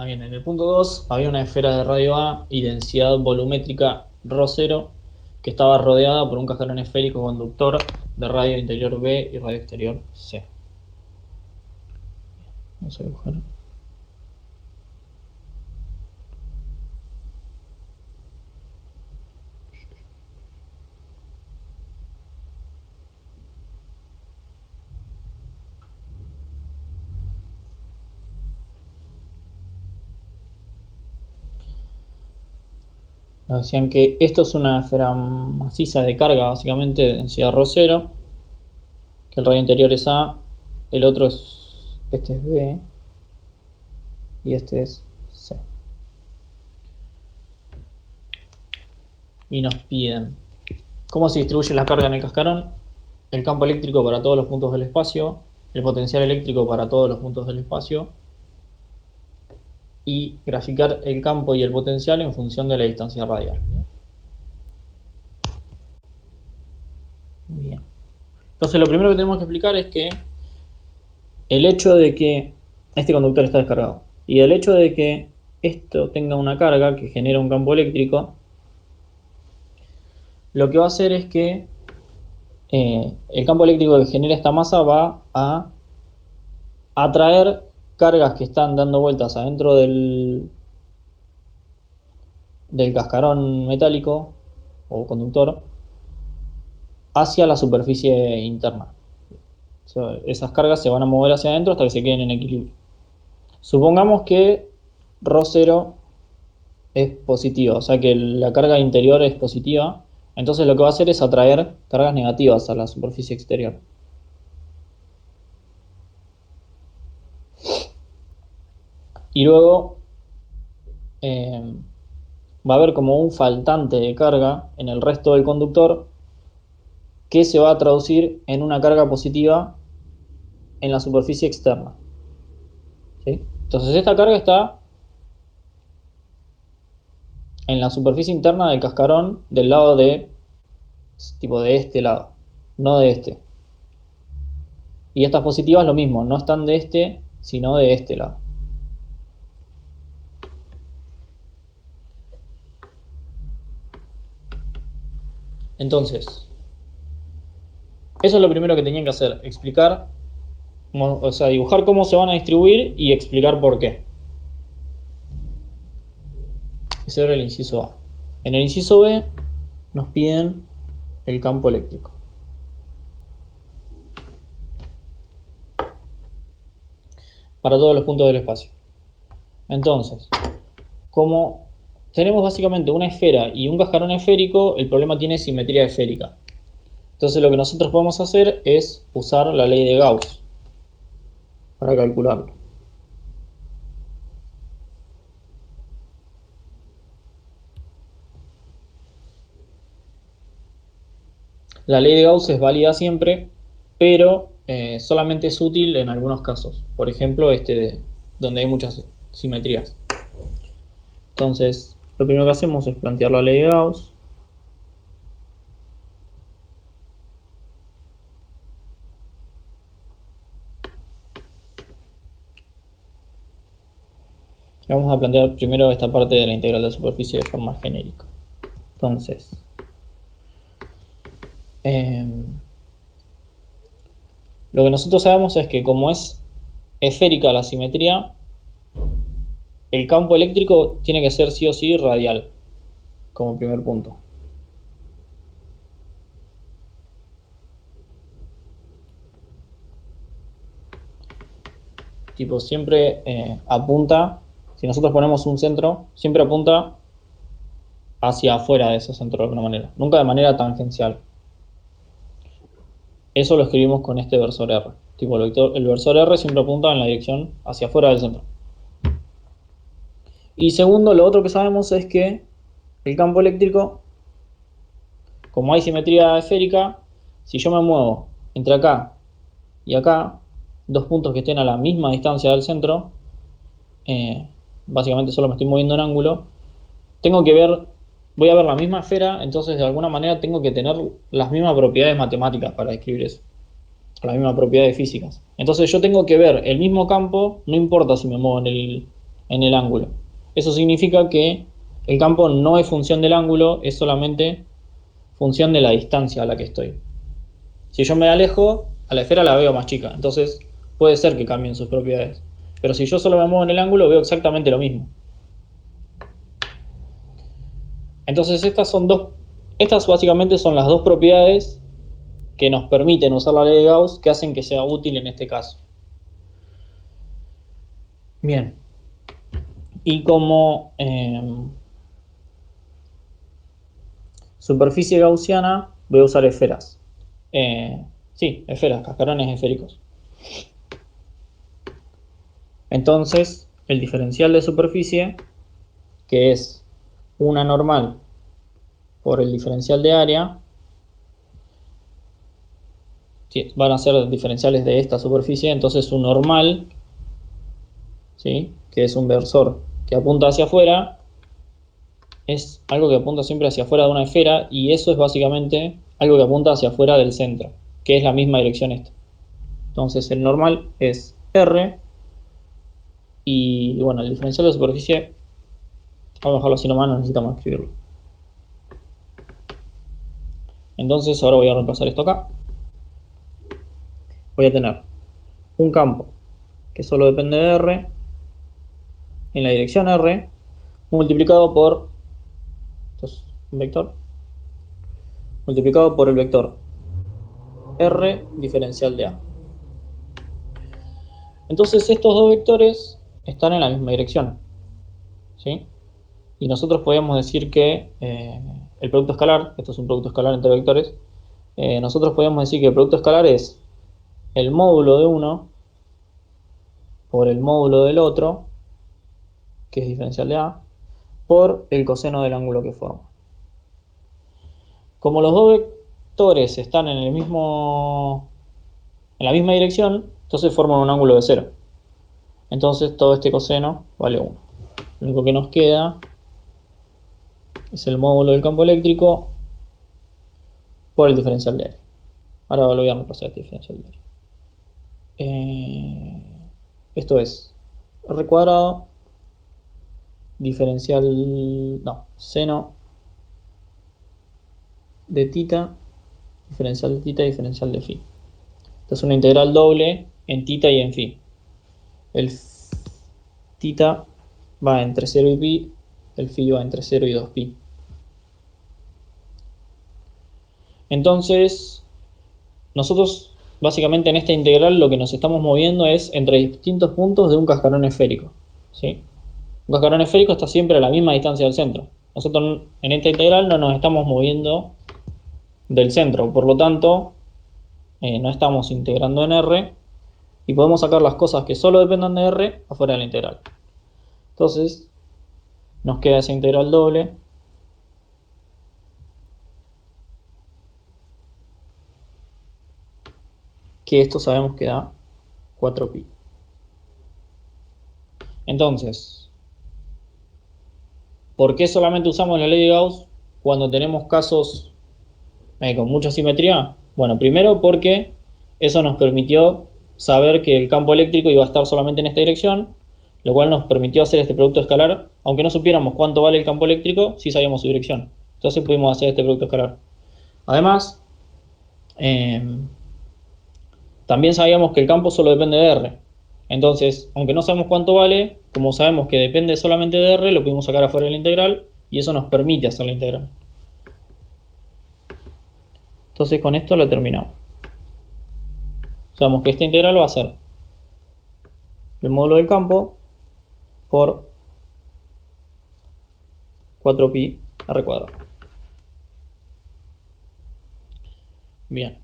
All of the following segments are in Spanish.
Bien, en el punto 2 había una esfera de radio A y densidad volumétrica ρ0 que estaba rodeada por un cascarón esférico conductor de radio interior B y radio exterior C. Vamos a dibujar. Nos decían que esto es una esfera maciza de carga, básicamente de densidad ρ0, que el radio interior es A, el otro es, este es B y este es C. Y nos piden cómo se distribuye la carga en el cascarón, el campo eléctrico para todos los puntos del espacio, el potencial eléctrico para todos los puntos del espacio y graficar el campo y el potencial en función de la distancia radial. Bien. Entonces lo primero que tenemos que explicar es que el hecho de que este conductor está descargado y el hecho de que esto tenga una carga que genera un campo eléctrico, lo que va a hacer es que el campo eléctrico que genera esta masa va a atraer cargas que están dando vueltas adentro del cascarón metálico o conductor hacia la superficie interna. O sea, esas cargas se van a mover hacia adentro hasta que se queden en equilibrio. Supongamos que ρ0 es positiva, o sea que la carga interior es positiva, entonces lo que va a hacer es atraer cargas negativas a la superficie exterior. Y luego va a haber como un faltante de carga en el resto del conductor que se va a traducir en una carga positiva en la superficie externa. ¿Sí? Entonces esta carga está en la superficie interna del cascarón del lado de, tipo de este lado, no de este. Y estas positivas lo mismo, no están de este, sino de este lado. Entonces, eso es lo primero que tenían que hacer, explicar, o sea, dibujar cómo se van a distribuir y explicar por qué. Ese era el inciso A. En el inciso B nos piden el campo eléctrico. Para todos los puntos del espacio. Entonces, como tenemos básicamente una esfera y un cascarón esférico, el problema tiene simetría esférica. Entonces lo que nosotros podemos hacer es usar la ley de Gauss para calcularlo. La ley de Gauss es válida siempre, pero solamente es útil en algunos casos. Por ejemplo, donde hay muchas simetrías. Entonces, lo primero que hacemos es plantear la ley de Gauss. Vamos a plantear primero esta parte de la integral de superficie de forma genérica. Entonces, lo que nosotros sabemos es que como es esférica la simetría, el campo eléctrico tiene que ser sí o sí radial, como primer punto. Tipo, siempre apunta, si nosotros ponemos un centro, siempre apunta hacia afuera de ese centro de alguna manera, nunca de manera tangencial. Eso lo escribimos con este versor R. Tipo, el versor R siempre apunta en la dirección hacia afuera del centro. Y segundo, lo otro que sabemos es que el campo eléctrico, como hay simetría esférica, si yo me muevo entre acá y acá, dos puntos que estén a la misma distancia del centro, básicamente solo me estoy moviendo en ángulo, voy a ver la misma esfera, entonces de alguna manera tengo que tener las mismas propiedades matemáticas para describir eso, las mismas propiedades físicas. Entonces yo tengo que ver el mismo campo, no importa si me muevo en el ángulo. Eso significa que el campo no es función del ángulo, es solamente función de la distancia a la que estoy. Si yo me alejo, a la esfera la veo más chica, entonces puede ser que cambien sus propiedades. Pero si yo solo me muevo en el ángulo, veo exactamente lo mismo. Entonces estas básicamente son las dos propiedades que nos permiten usar la ley de Gauss, que hacen que sea útil en este caso. Bien. Y como superficie gaussiana, voy a usar esferas. Sí, esferas, cascarones esféricos. Entonces, el diferencial de superficie, que es una normal por el diferencial de área, van a ser diferenciales de esta superficie, entonces un normal, ¿sí?, que es un versor que apunta hacia afuera, es algo que apunta siempre hacia afuera de una esfera, y eso es básicamente algo que apunta hacia afuera del centro, que es la misma dirección esta. Entonces el normal es R, y bueno, el diferencial de superficie, vamos a dejarlo así nomás, no necesitamos escribirlo. Entonces ahora voy a reemplazar esto acá. Voy a tener un campo que solo depende de R en la dirección R multiplicado por, esto es un vector, multiplicado por el vector R diferencial de A. Entonces estos dos vectores están en la misma dirección, ¿sí? Y nosotros podemos decir que el producto escalar, esto es un producto escalar entre vectores, nosotros podemos decir que el producto escalar es el módulo de uno por el módulo del otro, que es diferencial de A, por el coseno del ángulo que forma. Como los dos vectores están en la misma dirección, entonces forman un ángulo de 0. Entonces todo este coseno vale 1. Lo único que nos queda es el módulo del campo eléctrico por el diferencial de área. Ahora lo voy a reemplazar este diferencial de área. Esto es R cuadrado diferencial, no, seno de tita, diferencial de tita, diferencial de phi. Esta es una integral doble en tita y en phi. El tita va entre 0 y pi, el phi va entre 0 y 2 pi. Entonces, nosotros básicamente en esta integral lo que nos estamos moviendo es entre distintos puntos de un cascarón esférico, ¿sí? Un cascarón esférico está siempre a la misma distancia del centro. Nosotros en esta integral no nos estamos moviendo del centro, por lo tanto, no estamos integrando en R y podemos sacar las cosas que solo dependan de R afuera de la integral. Entonces, nos queda esa integral doble que esto sabemos que da 4pi. Entonces, ¿por qué solamente usamos la ley de Gauss cuando tenemos casos con mucha simetría? Bueno, primero porque eso nos permitió saber que el campo eléctrico iba a estar solamente en esta dirección, lo cual nos permitió hacer este producto escalar, aunque no supiéramos cuánto vale el campo eléctrico, sí sabíamos su dirección. Entonces pudimos hacer este producto escalar. Además, eh, también sabíamos que el campo solo depende de R. Entonces, aunque no sabemos cuánto vale, como sabemos que depende solamente de R, lo pudimos sacar afuera de la integral y eso nos permite hacer la integral. Entonces con esto lo terminamos. Sabemos que esta integral va a ser el módulo del campo por 4pi r cuadrado. Bien.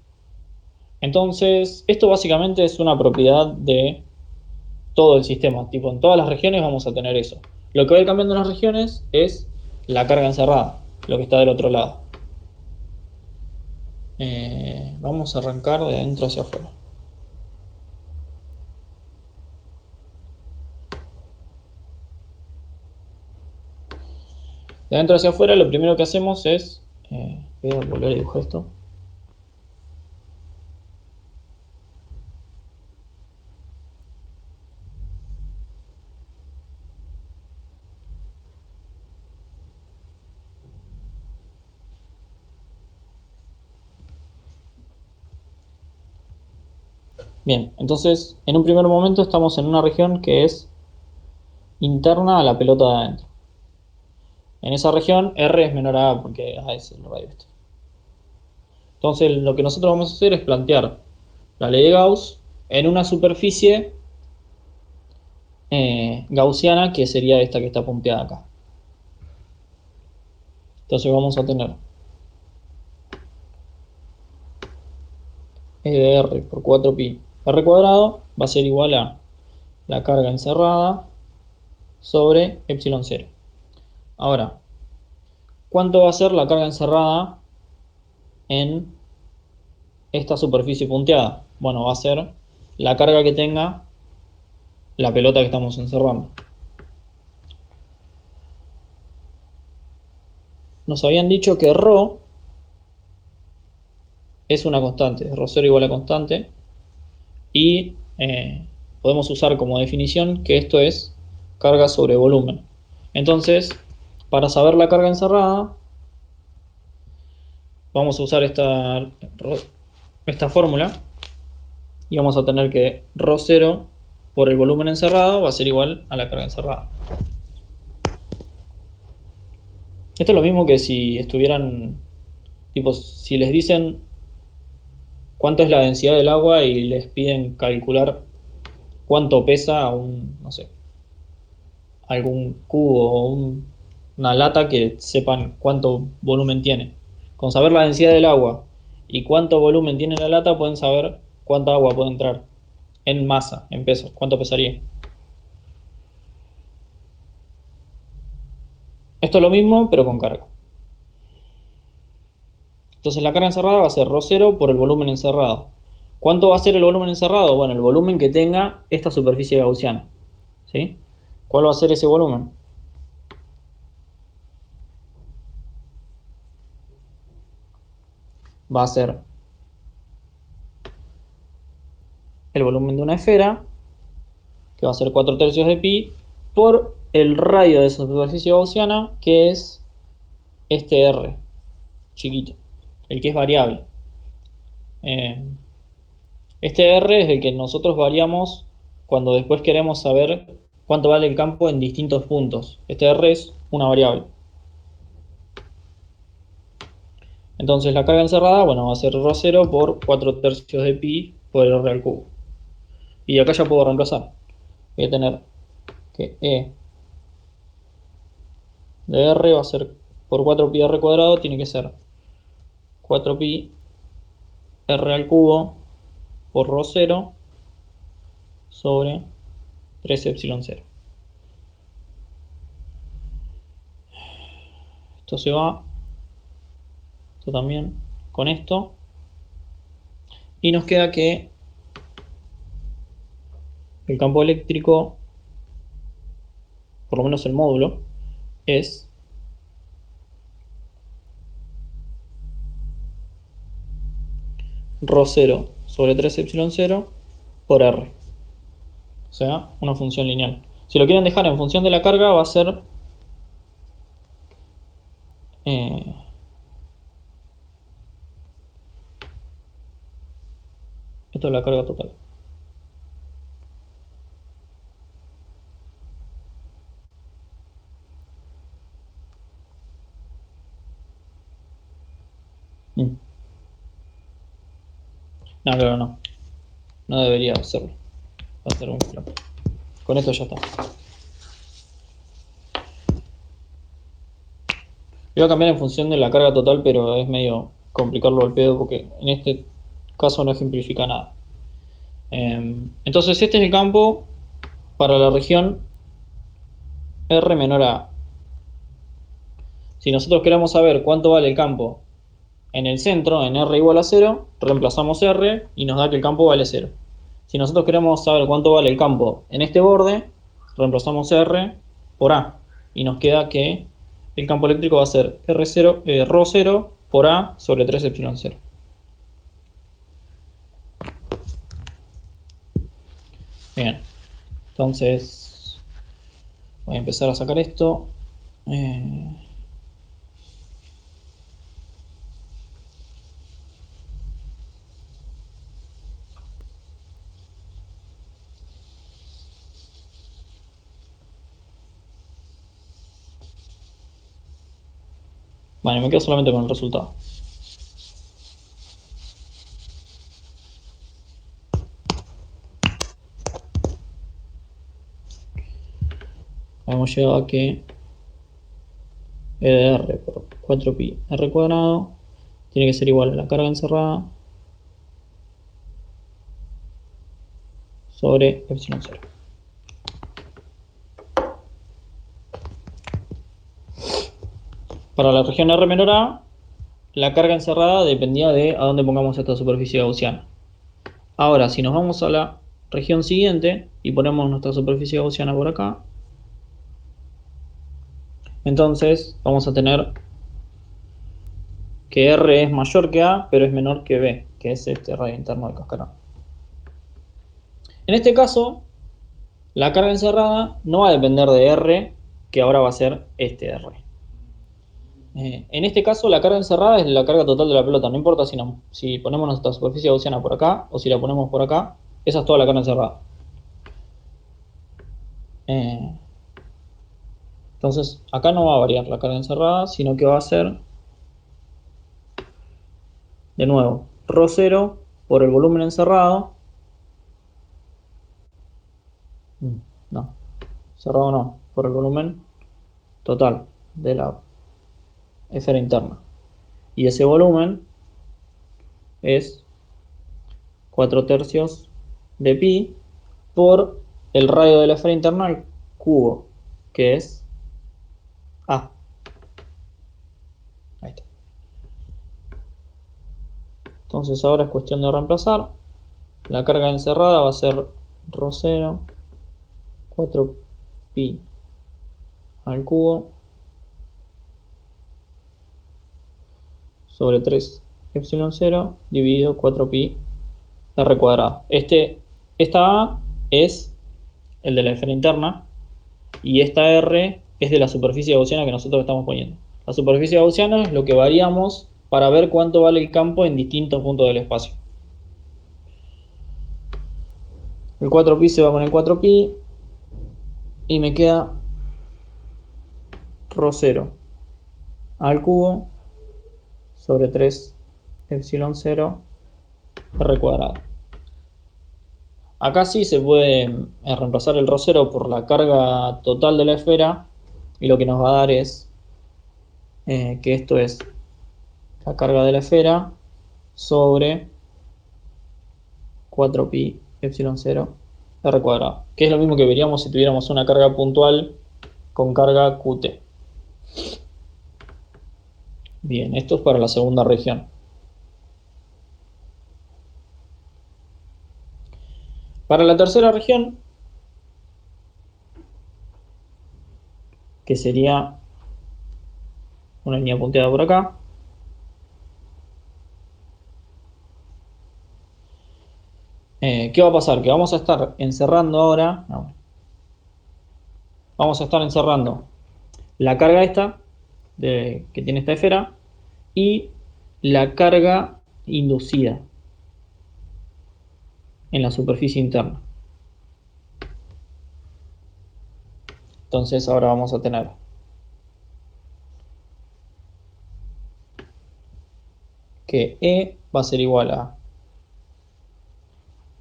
Entonces, esto básicamente es una propiedad de todo el sistema. Tipo, en todas las regiones vamos a tener eso. Lo que va a ir cambiando en las regiones es la carga encerrada, lo que está del otro lado. Vamos a arrancar de adentro hacia afuera. De adentro hacia afuera lo primero que hacemos es... voy a volver a dibujar esto. Bien, entonces en un primer momento estamos en una región que es interna a la pelota de adentro. En esa región R es menor a A porque A es el radio este. Entonces lo que nosotros vamos a hacer es plantear la ley de Gauss en una superficie gaussiana que sería esta que está punteada acá. Entonces vamos a tener E de R por 4pi R cuadrado va a ser igual a la carga encerrada sobre epsilon 0. Ahora, ¿cuánto va a ser la carga encerrada en esta superficie punteada? Bueno, va a ser la carga que tenga la pelota que estamos encerrando. Nos habían dicho que ρ es una constante, ρ0 igual a constante, y podemos usar como definición que esto es carga sobre volumen. Entonces, para saber la carga encerrada, vamos a usar esta fórmula y vamos a tener que ρ0 por el volumen encerrado va a ser igual a la carga encerrada. Esto es lo mismo que si estuvieran, tipo, si les dicen cuánto es la densidad del agua y les piden calcular cuánto pesa no sé, algún cubo o una lata, que sepan cuánto volumen tiene. Con saber la densidad del agua y cuánto volumen tiene la lata, pueden saber cuánta agua puede entrar en masa, en peso, cuánto pesaría. Esto es lo mismo, pero con carga. Entonces la carga encerrada va a ser ρ0 por el volumen encerrado. ¿Cuánto va a ser el volumen encerrado? Bueno, el volumen que tenga esta superficie gaussiana. ¿Sí? ¿Cuál va a ser ese volumen? Va a ser el volumen de una esfera, que va a ser 4 tercios de pi, por el radio de esa superficie gaussiana, que es este R, chiquito, el que es variable. Eh, este R es el que nosotros variamos cuando después queremos saber cuánto vale el campo en distintos puntos. Este R es una variable. Entonces la carga encerrada, bueno, va a ser ρ0 por 4 tercios de pi por el R al cubo. Y acá ya puedo reemplazar. Voy a tener que E de R va a ser por 4pi R cuadrado, tiene que ser 4pi R al cubo por ρ0 sobre 3 epsilon 0. Esto se va, esto también, con esto. Y nos queda que el campo eléctrico, por lo menos el módulo, es ρ0 sobre 3 epsilon 0 por R. O sea, una función lineal. Si lo quieren dejar en función de la carga, va a ser eh, esto es la carga total. Mm. No, claro, no. No debería hacerlo. Va a ser un flop. Con esto ya está. Iba a cambiar en función de la carga total, pero es medio complicarlo al pedo porque en este caso no ejemplifica nada. Entonces este es el campo para la región R menor a A. Si nosotros queremos saber cuánto vale el campo en el centro, en R igual a 0, reemplazamos R y nos da que el campo vale 0. Si nosotros queremos saber cuánto vale el campo en este borde, reemplazamos R por A y nos queda que el campo eléctrico va a ser R0, ρ0 por A sobre 3 epsilon 0. Bien, entonces voy a empezar a sacar esto. Eh, Vale, me quedo solamente con el resultado. Hemos llegado a que E de R por 4pi R cuadrado tiene que ser igual a la carga encerrada sobre epsilon 0. Para la región R menor a, la carga encerrada dependía de a dónde pongamos esta superficie gaussiana. Ahora, si nos vamos a la región siguiente y ponemos nuestra superficie gaussiana por acá, entonces vamos a tener que R es mayor que A, pero es menor que B, que es este radio interno del cascarón. En este caso, la carga encerrada no va a depender de R, que ahora va a ser este R. En este caso, la carga encerrada es la carga total de la pelota. No importa si ponemos nuestra superficie gaussiana por acá o si la ponemos por acá, esa es toda la carga encerrada. Entonces, acá no va a variar la carga encerrada, sino que va a ser, de nuevo, ρ0 por el volumen encerrado. No, cerrado no, por el volumen total de la esfera interna. Y ese volumen es 4/3 de pi por el radio de la esfera interna al cubo, que es A. Ahí está. Entonces ahora es cuestión de reemplazar. La carga encerrada va a ser ρ0, 4pi al cubo sobre 3 epsilon 0 dividido 4pi R cuadrado. Esta A es el de la esfera interna y esta R es de la superficie gaussiana que nosotros estamos poniendo. La superficie gaussiana es lo que variamos para ver cuánto vale el campo en distintos puntos del espacio. El 4pi se va con el 4pi y me queda ρ0 al cubo sobre 3 epsilon 0 R cuadrado. Acá sí se puede reemplazar el ρ0 por la carga total de la esfera y lo que nos va a dar es que esto es la carga de la esfera sobre 4pi epsilon 0 R cuadrado, que es lo mismo que veríamos si tuviéramos una carga puntual con carga Qt. Bien, esto es para la segunda región. Para la tercera región, que sería una línea punteada por acá, ¿qué va a pasar? Que vamos a estar encerrando ahora, vamos a estar encerrando la carga esta que tiene esta esfera y la carga inducida en la superficie interna. Entonces ahora vamos a tener que E va a ser igual a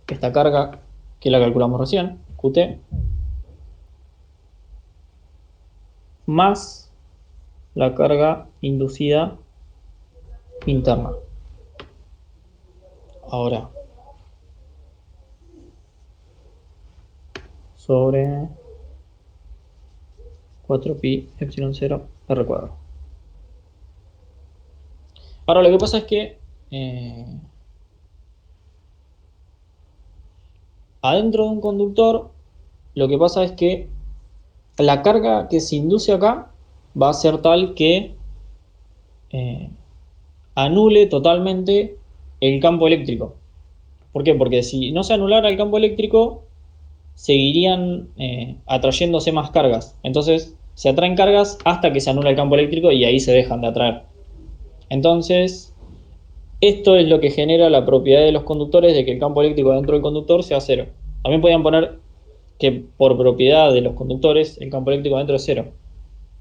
esta carga que la calculamos recién, Qt, más la carga inducida interna. Ahora, sobre 4pi epsilon 0 R cuadrado. Ahora lo que pasa es que adentro de un conductor lo que pasa es que la carga que se induce acá va a ser tal que anule totalmente el campo eléctrico. ¿Por qué? Porque si no se anulara el campo eléctrico, seguirían atrayéndose más cargas. Entonces se atraen cargas hasta que se anula el campo eléctrico y ahí se dejan de atraer. Entonces, esto es lo que genera la propiedad de los conductores de que el campo eléctrico dentro del conductor sea cero. También podían poner que por propiedad de los conductores el campo eléctrico dentro es cero.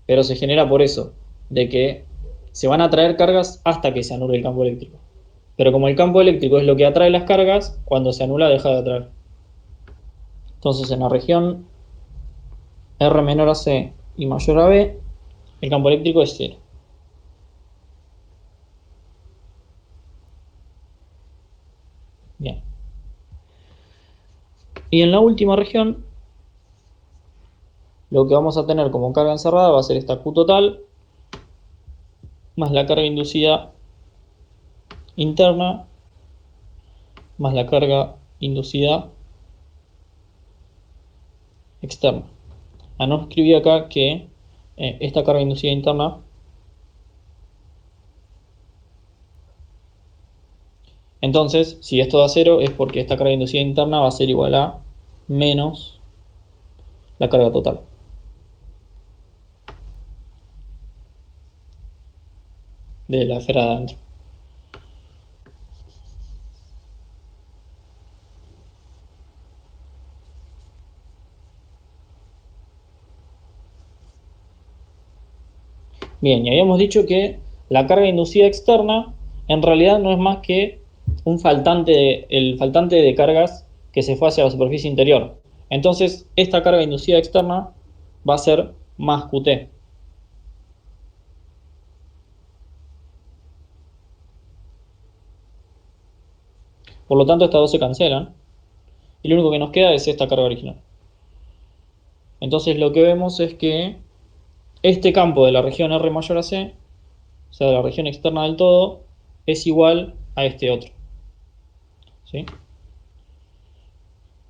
Pero se genera por eso, de que se van a traer cargas hasta que se anule el campo eléctrico. Pero como el campo eléctrico es lo que atrae las cargas, cuando se anula deja de atraer. Entonces en la región R menor a C y mayor a B, el campo eléctrico es cero. Bien. Y en la última región, lo que vamos a tener como carga encerrada va a ser esta Q total, más la carga inducida interna, más la carga inducida externa. No escribí acá que esta carga inducida interna, entonces, si esto da cero, es porque esta carga inducida interna va a ser igual a menos la carga total de la esfera de adentro. Bien, y habíamos dicho que la carga inducida externa en realidad no es más que un faltante, el faltante de cargas que se fue hacia la superficie interior. Entonces, esta carga inducida externa va a ser más Qt. Por lo tanto, estas dos se cancelan y lo único que nos queda es esta carga original. Entonces, lo que vemos es que este campo de la región R mayor a C, o sea, de la región externa del todo, es igual a este otro. ¿Sí?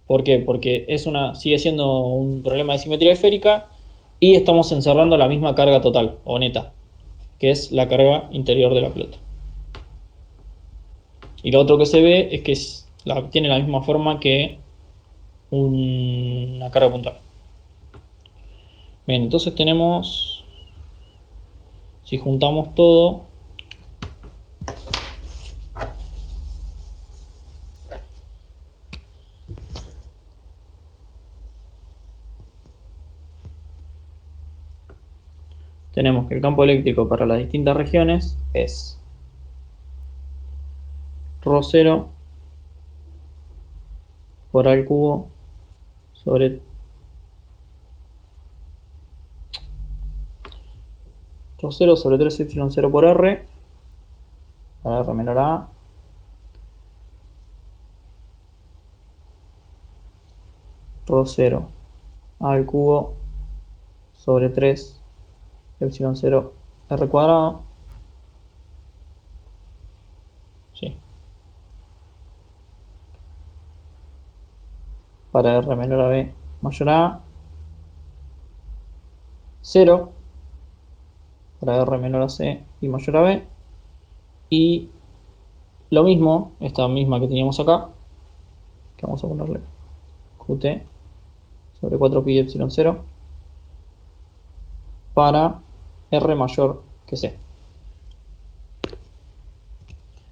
¿Por qué? Porque sigue siendo un problema de simetría esférica y estamos encerrando la misma carga total o neta, que es la carga interior de la pelota. Y lo otro que se ve es que tiene la misma forma que una carga puntual. Bien, entonces tenemos, si juntamos todo, tenemos que el campo eléctrico para las distintas regiones es ρ0 por A al cubo sobre ρ0 sobre 3 epsilon 0 por R, para R menor a A, ρ0 A al cubo sobre 3 epsilon 0 R cuadrado, sí, para R menor a B mayor a A, 0 para R menor a C y mayor a B, y lo mismo, esta misma que teníamos acá, que vamos a ponerle Qt sobre 4 pi epsilon 0 para R mayor que C.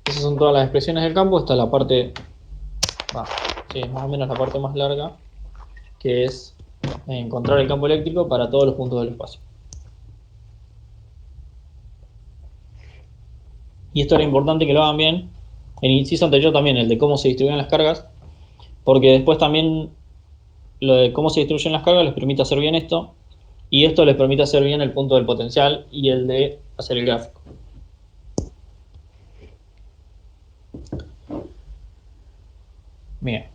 Esas son todas las expresiones del campo. Esta es la parte, sí, más o menos la parte más larga, que es encontrar el campo eléctrico para todos los puntos del espacio. Y esto era importante que lo hagan bien. El inciso anterior también, el de cómo se distribuyen las cargas, porque después también lo de cómo se distribuyen las cargas les permite hacer bien esto, y esto les permite hacer bien el punto del potencial y el de hacer el gráfico. Bien.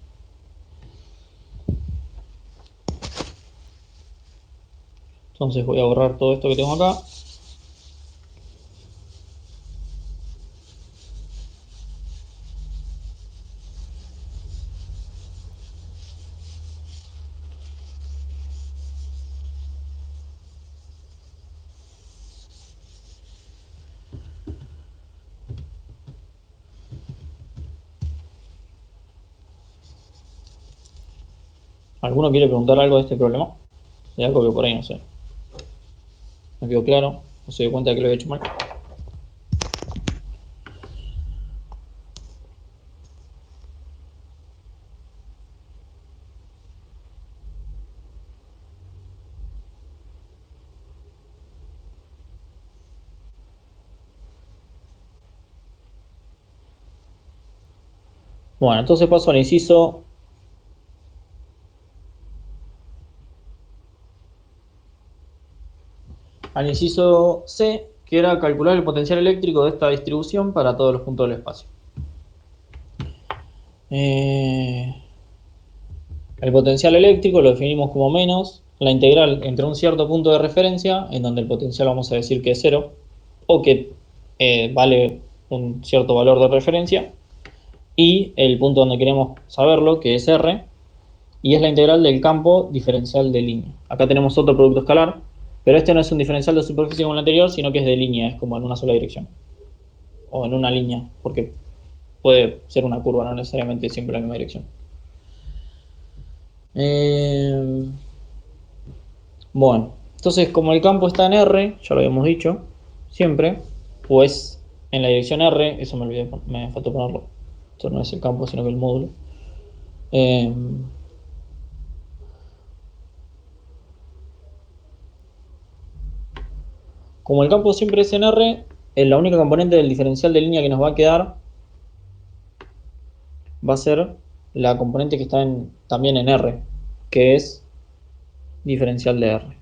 Entonces voy a borrar todo esto que tengo acá. ¿Alguno quiere preguntar algo de este problema? De algo que por ahí no sé. ¿Me quedó claro? ¿No se dio cuenta de que lo he hecho mal? Bueno, entonces paso al inciso C, que era calcular el potencial eléctrico de esta distribución para todos los puntos del espacio. El potencial eléctrico lo definimos como menos la integral entre un cierto punto de referencia, en donde el potencial vamos a decir que es cero, o que vale un cierto valor de referencia, y el punto donde queremos saberlo, que es R, y es la integral del campo diferencial de línea. Acá tenemos otro producto escalar, pero este no es un diferencial de superficie como el anterior, sino que es de línea, es como en una sola dirección, o en una línea, porque puede ser una curva, no necesariamente siempre en la misma dirección. Bueno, entonces como el campo está en R, ya lo habíamos dicho, siempre, pues en la dirección R, eso me olvidé, me faltó ponerlo. Esto no es el campo, sino que el módulo. Eh, como el campo siempre es en R, la única componente del diferencial de línea que nos va a quedar va a ser la componente que está también en R, que es diferencial de R.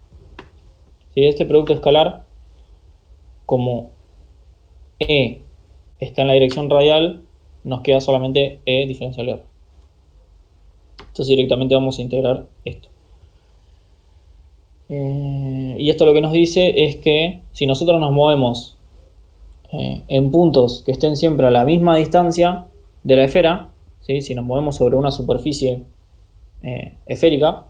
Si este producto escalar, como E está en la dirección radial, nos queda solamente E diferencial de R. Entonces directamente vamos a integrar esto. Y esto lo que nos dice es que si nosotros nos movemos en puntos que estén siempre a la misma distancia de la esfera, ¿sí? Si nos movemos sobre una superficie esférica,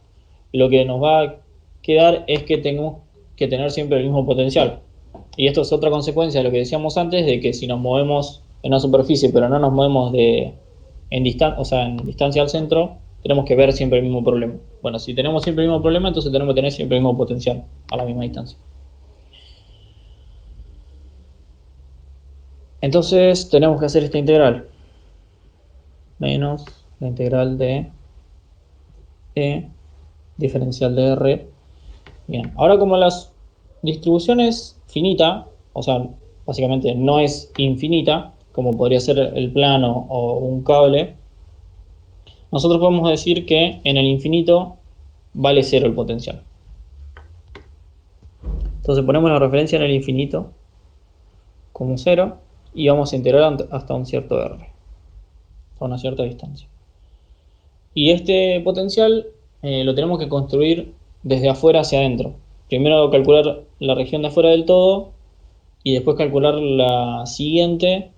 lo que nos va a quedar es que tenemos que tener siempre el mismo potencial. Y esto es otra consecuencia de lo que decíamos antes, de que si nos movemos en una superficie pero no nos movemos en distancia al centro, tenemos que ver siempre el mismo problema. Bueno, si tenemos siempre el mismo problema, entonces tenemos que tener siempre el mismo potencial a la misma distancia. Entonces tenemos que hacer esta integral menos la integral de E diferencial de R. Bien, ahora como la distribución es finita, o sea, básicamente no es infinita, como podría ser el plano o un cable, nosotros podemos decir que en el infinito vale cero el potencial. Entonces ponemos la referencia en el infinito como cero y vamos a integrar hasta un cierto R, a una cierta distancia. Y este potencial lo tenemos que construir desde afuera hacia adentro. Primero calcular la región de afuera del todo y después calcular la siguiente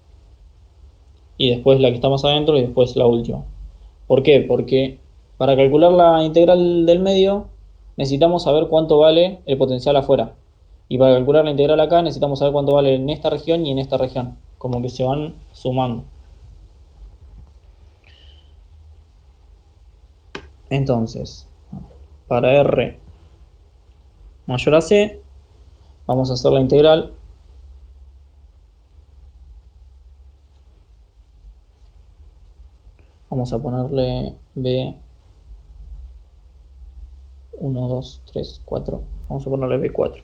y después la que está más adentro y después la última. ¿Por qué? Porque para calcular la integral del medio necesitamos saber cuánto vale el potencial afuera. Y para calcular la integral acá necesitamos saber cuánto vale en esta región y en esta región. Como que se van sumando. Entonces, para R mayor a C, vamos a hacer la integral. Vamos a ponerle B 1, 2, 3, 4. Vamos a ponerle B4.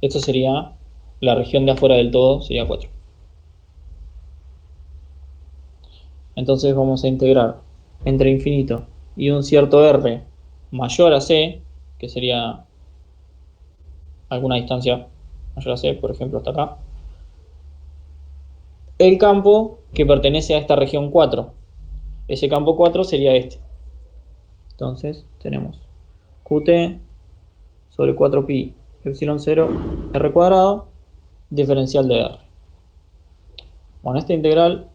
Esto sería la región de afuera del todo, sería 4. Entonces vamos a integrar entre infinito y un cierto R mayor a C, que sería alguna distancia mayor a C, por ejemplo hasta acá, el campo que pertenece a esta región 4. Ese campo 4 sería este. Entonces tenemos Qt sobre 4pi epsilon 0 R cuadrado diferencial de R. Bueno, esta integral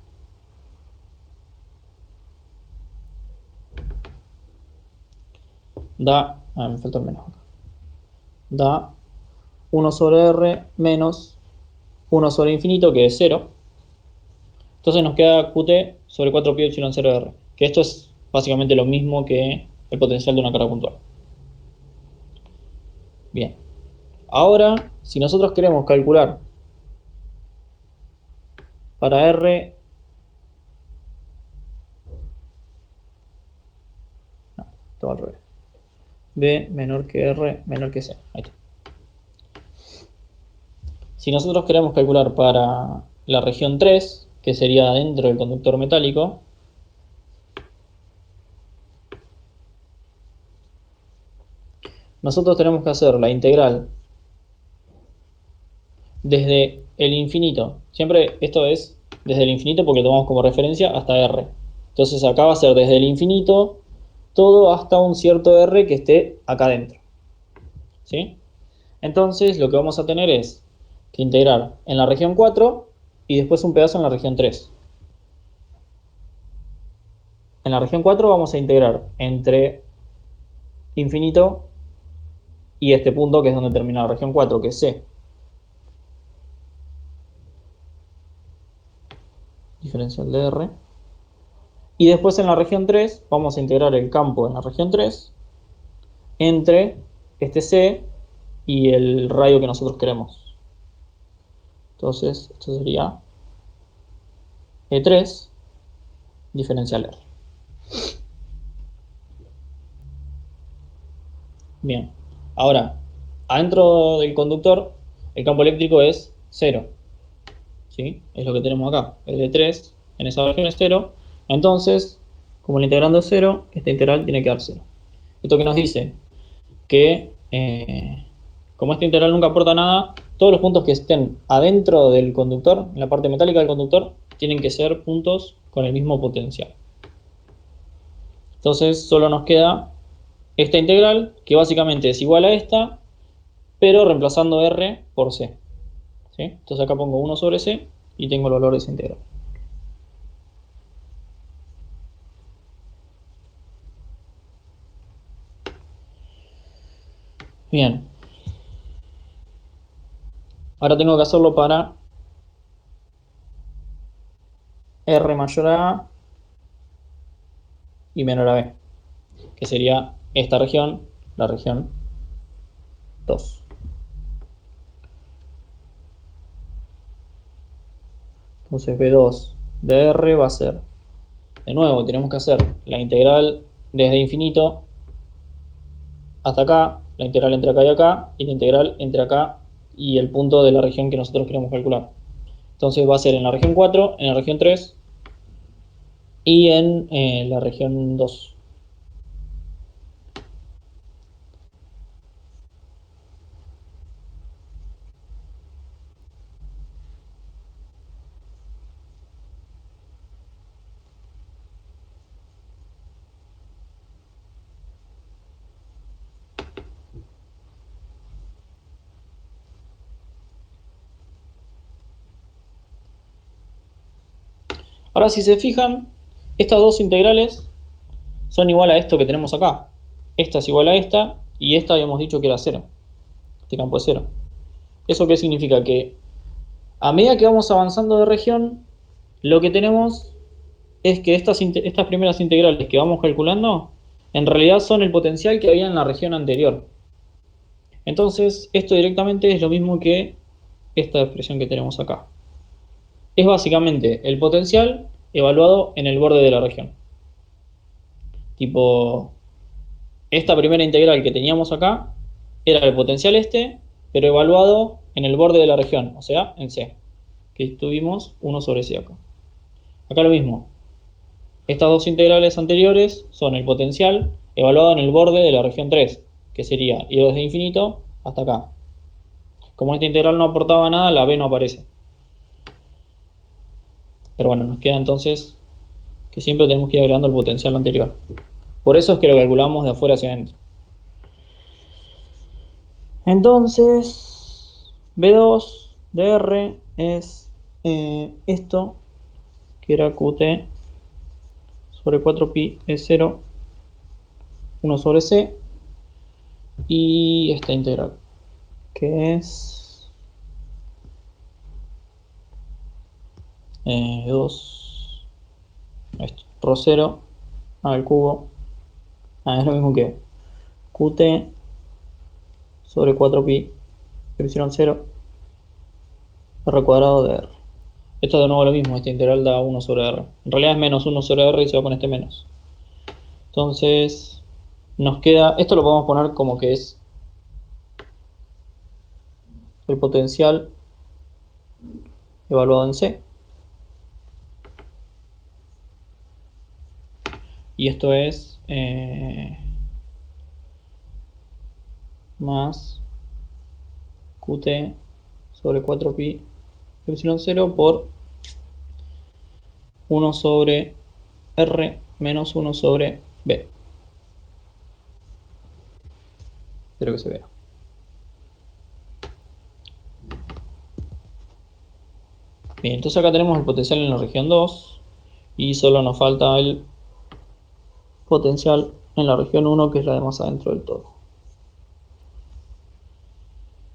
da, me falta el menos acá, da 1 sobre R menos 1 sobre infinito, que es 0. Entonces nos queda Qt sobre 4pi epsilon 0 R, que esto es básicamente lo mismo que el potencial de una carga puntual. Bien, ahora si nosotros queremos calcular para R, no, todo al revés, B menor que R menor que C, ahí está. Si nosotros queremos calcular para la región 3, que sería dentro del conductor metálico, nosotros tenemos que hacer la integral desde el infinito. Siempre esto es desde el infinito porque lo tomamos como referencia hasta R. Entonces acá va a ser desde el infinito todo hasta un cierto R que esté acá adentro. ¿Sí? Entonces lo que vamos a tener es que integrar en la región 4 y después un pedazo en la región 3. En la región 4 vamos a integrar entre infinito y este punto que es donde termina la región 4, que es C. Diferencial de R. Y después en la región 3 vamos a integrar el campo en la región 3 entre este C y el radio que nosotros queremos. Entonces, esto sería E3 diferencial R. Bien. Ahora, adentro del conductor, el campo eléctrico es 0. ¿Sí? Es lo que tenemos acá. El de 3 en esa región es 0. Entonces, como el integrando es 0, esta integral tiene que dar 0. Esto que nos dice que, como esta integral nunca aporta nada, todos los puntos que estén adentro del conductor, en la parte metálica del conductor, tienen que ser puntos con el mismo potencial. Entonces, solo nos queda esta integral, que básicamente es igual a esta, pero reemplazando R por C. ¿Sí? Entonces acá pongo 1 sobre C y tengo el valor de esa integral. Bien. Ahora tengo que hacerlo para R mayor a A y menor a B, que sería esta región, la región 2. Entonces B2 de R va a ser, de nuevo, tenemos que hacer la integral desde infinito hasta acá, la integral entre acá y acá, y la integral entre acá y el punto de la región que nosotros queremos calcular. Entonces va a ser en la región 4, en la región 3 y en la región 2. Ahora si se fijan, estas dos integrales son igual a esto que tenemos acá. Esta es igual a esta y esta habíamos dicho que era 0. Este campo es 0. ¿Eso qué significa? Que a medida que vamos avanzando de región, lo que tenemos es que estas primeras integrales que vamos calculando, en realidad son el potencial que había en la región anterior. Entonces, esto directamente es lo mismo que esta expresión que tenemos acá. Es básicamente el potencial evaluado en el borde de la región. Tipo, esta primera integral que teníamos acá era el potencial este, pero evaluado en el borde de la región, o sea, en C, que tuvimos 1 sobre C acá. Acá lo mismo. Estas dos integrales anteriores son el potencial evaluado en el borde de la región 3, que sería ir desde infinito hasta acá. Como esta integral no aportaba nada, la B no aparece. Pero bueno, nos queda entonces que siempre tenemos que ir agregando el potencial anterior. Por eso es que lo calculamos de afuera hacia adentro. Entonces, B2 de R es esto, que era QT sobre 4pi es 0, 1 sobre C, y esta integral, que es 2, esto, rho 0 al cubo, es lo mismo que QT sobre 4pi epsilon 0 R cuadrado de R. Esto es de nuevo lo mismo, esta integral da 1 sobre R. En realidad es menos 1 sobre R y se va con este menos. Entonces, nos queda, esto lo podemos poner como que es el potencial evaluado en C. Y esto es más Qt sobre 4pi epsilon 0 por 1 sobre R menos 1 sobre B. Espero que se vea. Bien, entonces acá tenemos el potencial en la región 2 y solo nos falta el potencial en la región 1, que es la de más adentro del todo.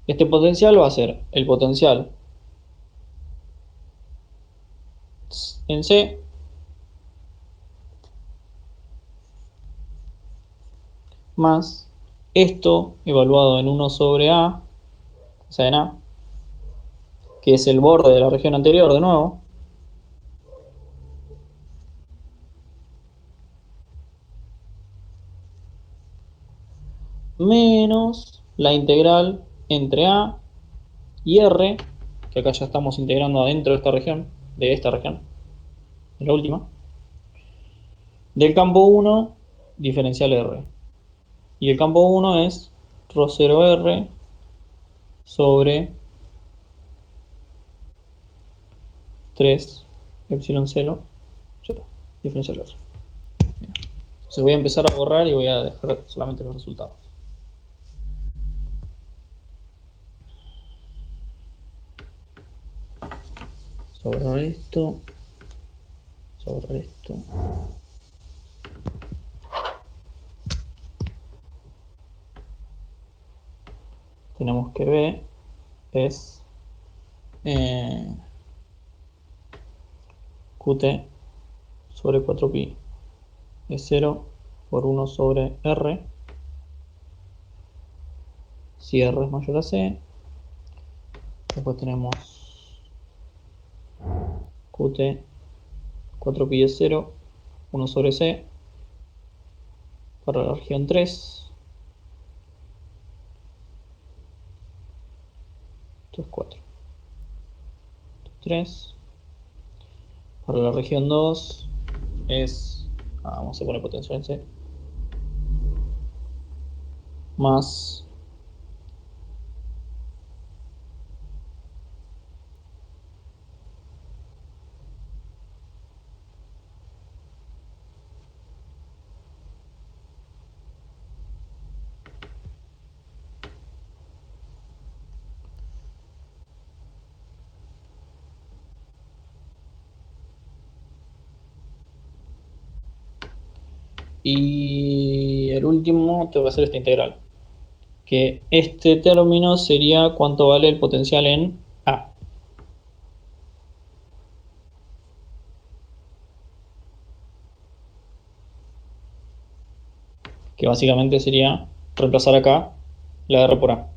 Este potencial va a ser el potencial en C más esto evaluado en 1 sobre A, o sea en A, que es el borde de la región anterior de nuevo, menos la integral entre A y R, que acá ya estamos integrando adentro de esta región, de la última, del campo 1 diferencial R. Y el campo 1 es ρ0r sobre 3 epsilon 0, diferencial R. Entonces voy a empezar a borrar y voy a dejar solamente los resultados. Sobre esto, sobre esto. Tenemos que B es Qt sobre 4pi es 0 por 1 sobre R, si R es mayor a C. Después tenemos Qt 4pi es 0, 1 sobre C, para la región 3, esto es 4, 3, para la región 2 es, vamos a poner potencial en C, más y el último te va a ser esta integral, que este término sería cuánto vale el potencial en A, que básicamente sería reemplazar acá la R por A.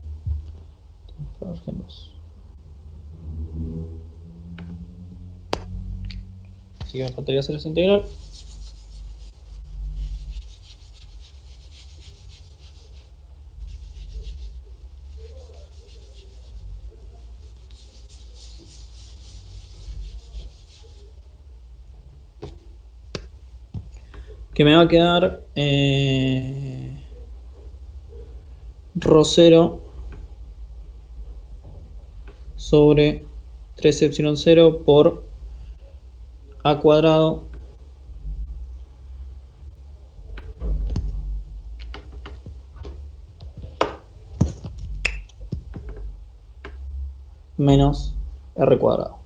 Así que me faltaría hacer esa integral. Que me va a quedar ρ0 sobre 3 epsilon 0 por A cuadrado menos R cuadrado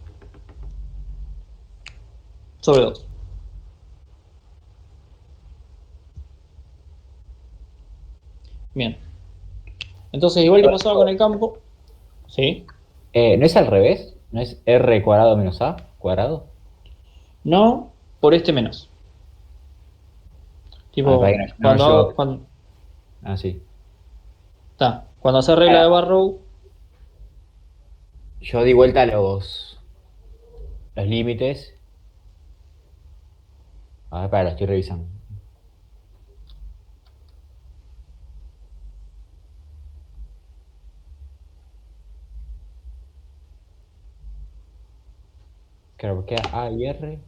sobre 2. Bien. Entonces, igual que pasaba con el campo, ¿sí? ¿No es al revés? ¿No es R cuadrado menos A cuadrado? No por este menos. Ah, para que Tipo, no, yo. Ah, sí. cuando hace regla de Para, Barrow, yo di vuelta los límites. A ver, para, lo estoy revisando. Claro, porque A y R.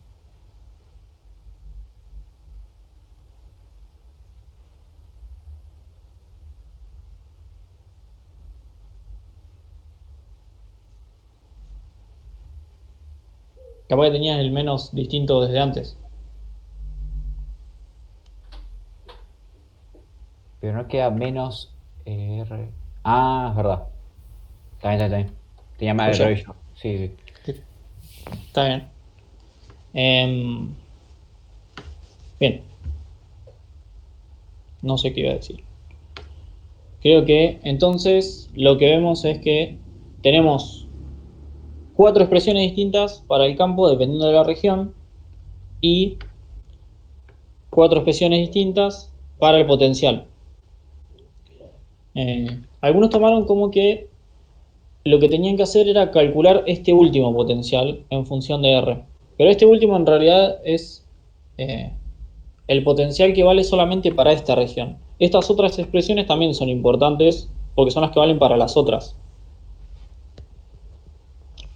Capaz que tenías el menos distinto desde antes. Pero no queda menos R. Ah, es verdad. Está bien. Tenía mal Pues error ya, yo. Sí, sí. está bien. Bien, no sé qué iba a decir. Creo que entonces lo que vemos es que tenemos cuatro expresiones distintas para el campo dependiendo de la región y cuatro expresiones distintas para el potencial. Algunos tomaron como que lo que tenían que hacer era calcular este último potencial en función de R. Pero este último en realidad es eh, el potencial que vale solamente para esta región. Estas otras expresiones también son importantes porque son las que valen para las otras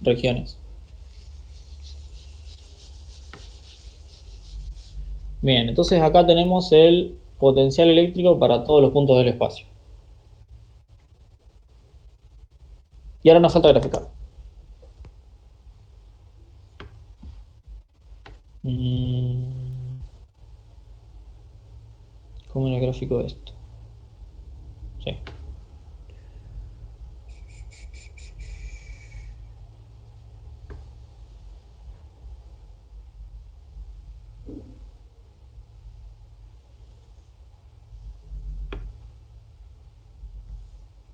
regiones. Bien, entonces acá tenemos el potencial eléctrico para todos los puntos del espacio. Y ahora nos falta graficar. ¿Cómo era el gráfico de esto? Sí.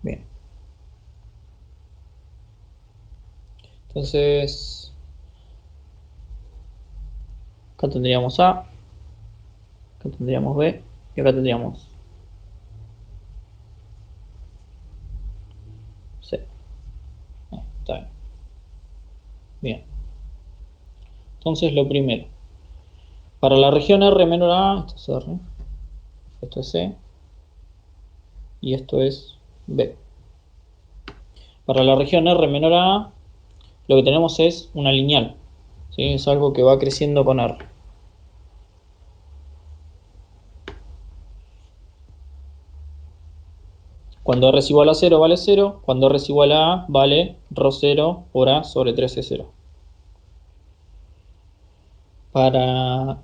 Bien. Entonces, acá tendríamos A, acá tendríamos B y acá tendríamos C. Está bien. Bien. Entonces, lo primero. Para la región R menor a, esto es R, esto es C y esto es B. Para la región R menor a, lo que tenemos es una lineal. ¿Sí? Es algo que va creciendo con R. Cuando R es igual a 0 vale 0, cuando R es igual a A vale ρ0 por A sobre 3C0. Para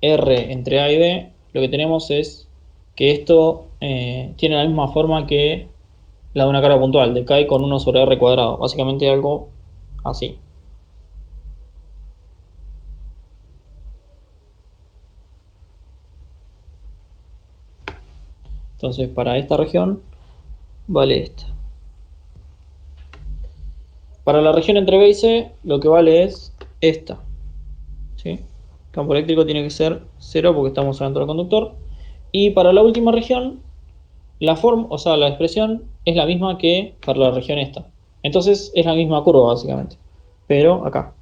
R entre A y B, lo que tenemos es que esto tiene la misma forma que la de una carga puntual, decae con 1 sobre R cuadrado. Básicamente algo así. Entonces, para esta región vale esta. Para la región entre B y C, lo que vale es esta. ¿Sí? Campo eléctrico tiene que ser 0 porque estamos adentro del conductor. Y para la última región, la forma, o sea, la expresión es la misma que para la región esta. Entonces es la misma curva básicamente. Pero acá.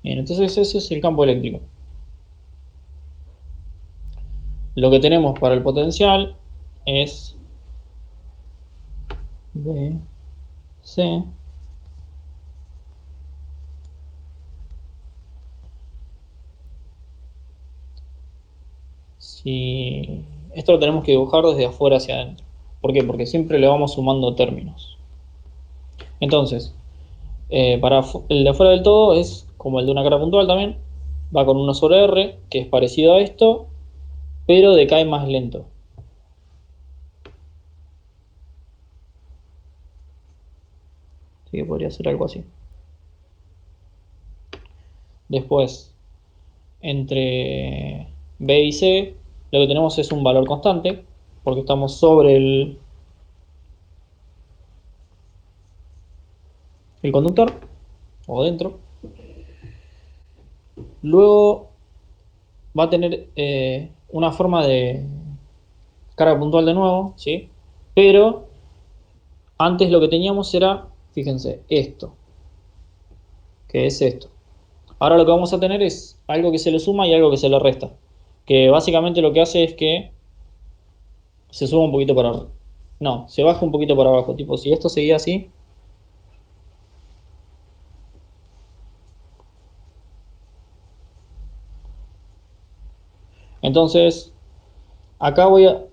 Bien, entonces ese es el campo eléctrico. Lo que tenemos para el potencial es B, C. Si esto lo tenemos que dibujar desde afuera hacia adentro. ¿Por qué? Porque siempre le vamos sumando términos. Entonces, para el de afuera del todo es como el de una cara puntual también. Va con 1 sobre R, que es parecido a esto, pero decae más lento. Así que podría ser algo así. Después, entre B y C, lo que tenemos es un valor constante, porque estamos sobre el conductor, o dentro. Luego va a tener una forma de carga puntual de nuevo, ¿sí? Pero antes lo que teníamos era, fíjense, esto, que es esto. Ahora lo que vamos a tener es algo que se le suma y algo que se le resta. Que básicamente lo que hace es que se suma un poquito para... No, se baja un poquito para abajo. Tipo, si esto seguía así, Entonces, acá voy a,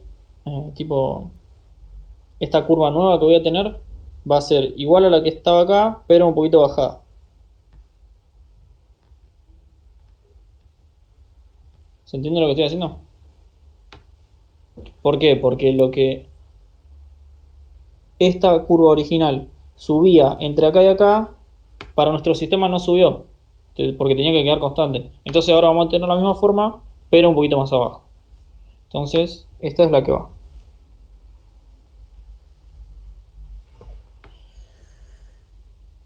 tipo, esta curva nueva que voy a tener va a ser igual a la que estaba acá, pero un poquito bajada. ¿Se entiende lo que estoy haciendo? ¿Por qué? Porque lo que esta curva original subía entre acá y acá, para nuestro sistema no subió, porque tenía que quedar constante. Entonces ahora vamos a tener la misma forma, pero un poquito más abajo. Entonces, esta es la que va.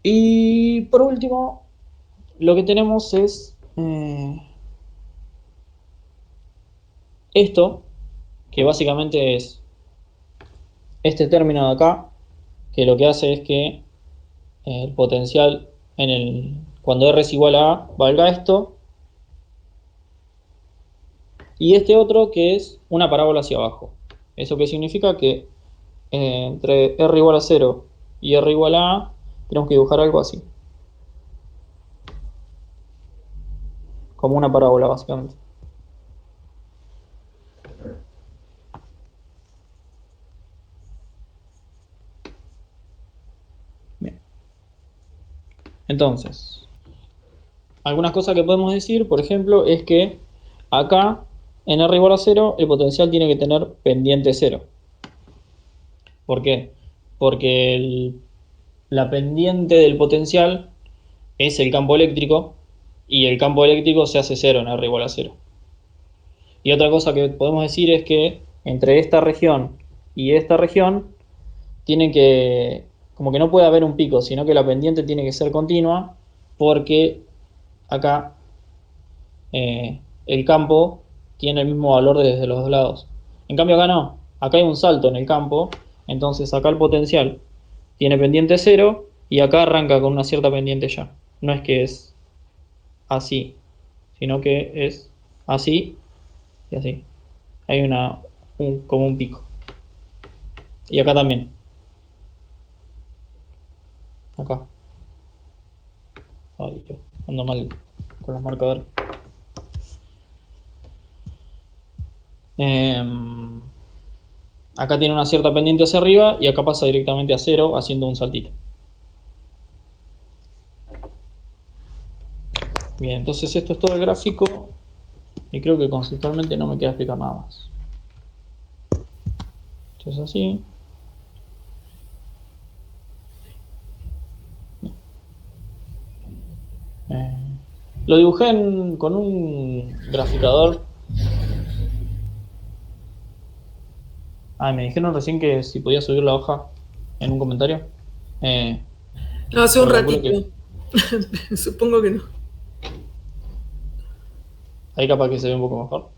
Y por último, lo que tenemos es esto, que básicamente es este término de acá, que lo que hace es que el potencial cuando R es igual a A valga esto, y este otro que es una parábola hacia abajo. ¿Eso qué significa? Que entre R igual a 0 y R igual a A tenemos que dibujar algo así, como una parábola básicamente. Bien. Entonces, algunas cosas que podemos decir, por ejemplo, es que acá en R igual a 0 el potencial tiene que tener pendiente 0. ¿Por qué? Porque la pendiente del potencial es el campo eléctrico y el campo eléctrico se hace 0 en R igual a 0. Y otra cosa que podemos decir es que entre esta región y esta región tiene que, como que no puede haber un pico, sino que la pendiente tiene que ser continua porque acá el campo tiene el mismo valor desde los dos lados. En cambio acá no, acá hay un salto en el campo, entonces acá el potencial tiene pendiente 0 y acá arranca con una cierta pendiente ya. No es que es así, sino que es así y así. Hay como un pico. Y acá también. Acá. Ay, yo ando mal con los marcadores. Acá tiene una cierta pendiente hacia arriba y acá pasa directamente a 0 haciendo un saltito. Bien, entonces esto es todo el gráfico y creo que conceptualmente no me queda explicar nada más. Esto es así. Lo dibujé con un graficador. Me dijeron recién que si podía subir la hoja en un comentario. No, hace un Pero calculo ratito. Supongo que no. ahí capaz que se ve un poco mejor.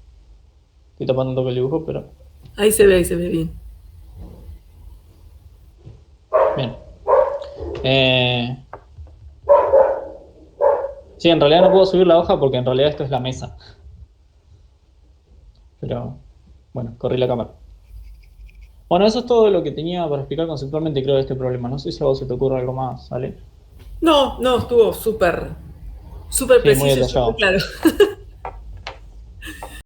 Estoy tapando un toque el dibujo, pero Ahí se ve bien. bien. Sí, en realidad no puedo subir la hoja porque en realidad esto es la mesa. Pero bueno, corrí la cámara. Bueno, eso es todo lo que tenía para explicar conceptualmente, creo, de este problema. No sé si a vos se te ocurre algo más, ¿vale? No, estuvo súper Sí, muy preciso y súper detallado. claro.